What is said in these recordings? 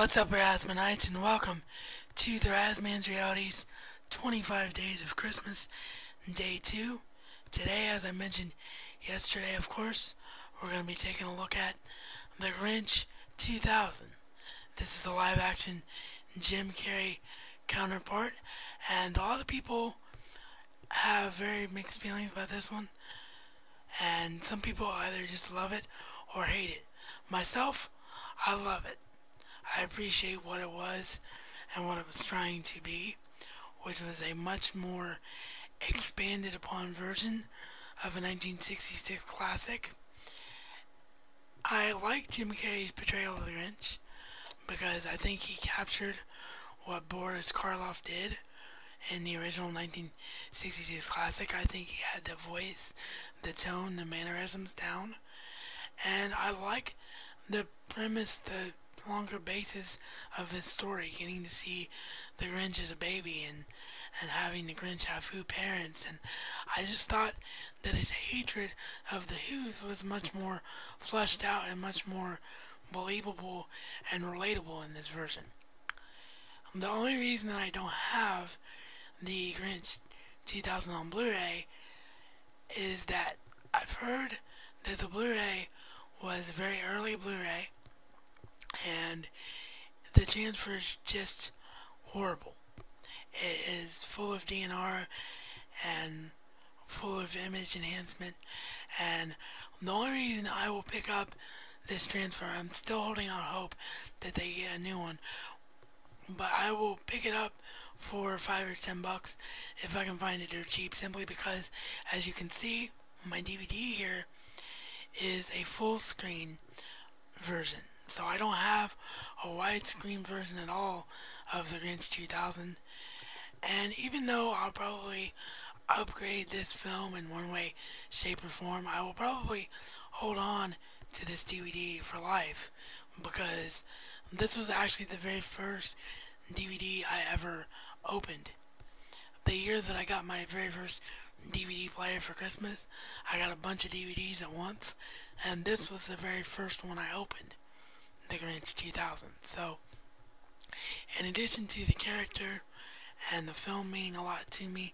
What's up, Razmanites, and welcome to the Razman's Realities 25 Days of Christmas, Day 2. Today, as I mentioned yesterday, of course, we're going to be taking a look at The Grinch 2000. This is a live-action Jim Carrey counterpart, and a lot of people have very mixed feelings about this one, and some people either just love it or hate it. Myself, I love it. I appreciate what it was and what it was trying to be, which was a much more expanded upon version of a 1966 classic. I like Jim Carrey's portrayal of the Grinch because I think he captured what Boris Karloff did in the original 1966 classic. I think he had the voice, the tone, the mannerisms down, and I like the premise, the longer basis of his story, getting to see the Grinch as a baby and having the Grinch have Who parents, and I just thought that his hatred of the Who's was much more fleshed out and much more believable and relatable in this version. The only reason that I don't have the Grinch 2000 on Blu-ray is that I've heard that the Blu-ray was a very early Blu-ray and the transfer is just horrible. It is full of DNR and full of image enhancement, and the only reason I will pick up this transfer, I'm still holding out hope that they get a new one, but I will pick it up for $5 or $10 if I can find it dirt cheap, simply because, as you can see, my DVD here is a full screen version. So I don't have a widescreen version at all of the Grinch 2000. And even though I'll probably upgrade this film in one way, shape, or form, I will probably hold on to this DVD for life, because this was actually the very first DVD I ever opened. The year that I got my very first DVD player for Christmas, I got a bunch of DVDs at once, and this was the very first one I opened, The Grinch 2000. So, in addition to the character and the film meaning a lot to me,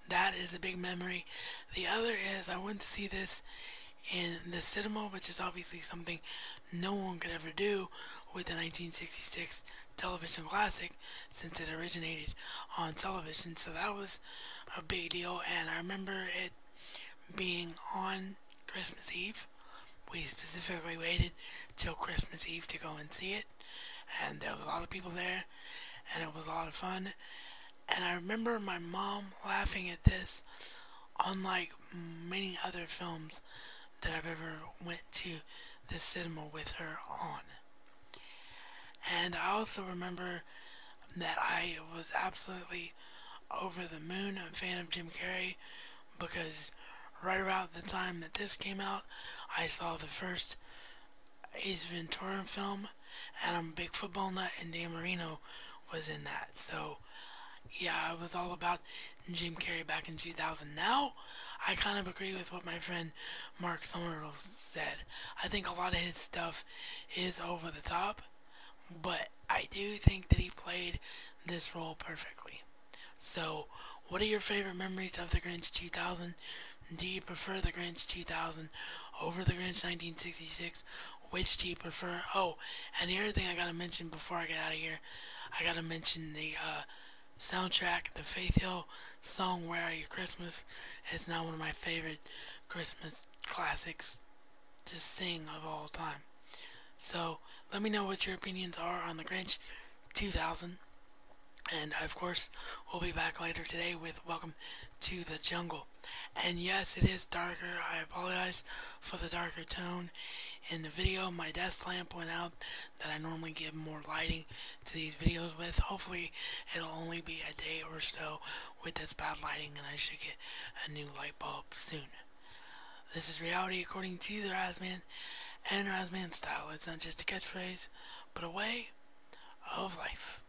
that is a big memory. The other is I went to see this in the cinema, which is obviously something no one could ever do with the 1966 television classic, since it originated on television. So that was a big deal, and I remember it being on Christmas Eve. We specifically waited till Christmas Eve to go and see it, and there was a lot of people there, and it was a lot of fun. And I remember my mom laughing at this, unlike many other films that I've ever went to the cinema with her on. And I also remember that I was absolutely over the moon a fan of Jim Carrey, because right around the time that this came out, I saw the first Ace Ventura film, and I'm a big football nut, and Dan Marino was in that. So yeah, I was all about Jim Carrey back in 2000. Now, I kind of agree with what my friend Mark Somerville said. I think a lot of his stuff is over the top, but I do think that he played this role perfectly. So, what are your favorite memories of The Grinch 2000? Do you prefer The Grinch 2000 over The Grinch 1966? Which do you prefer? Oh, and the other thing I gotta mention before I get out of here, I gotta mention the soundtrack. The Faith Hill song "Where Are You Christmas" is now one of my favorite Christmas classics to sing of all time. So let me know what your opinions are on The Grinch 2000. And of course, we'll be back later today with Welcome to the Jungle. And yes, it is darker. I apologize for the darker tone in the video. My desk lamp went out that I normally give more lighting to these videos with. Hopefully, it'll only be a day or so with this bad lighting, and I should get a new light bulb soon. This is reality according to the Razman and Razman style. It's not just a catchphrase, but a way of life.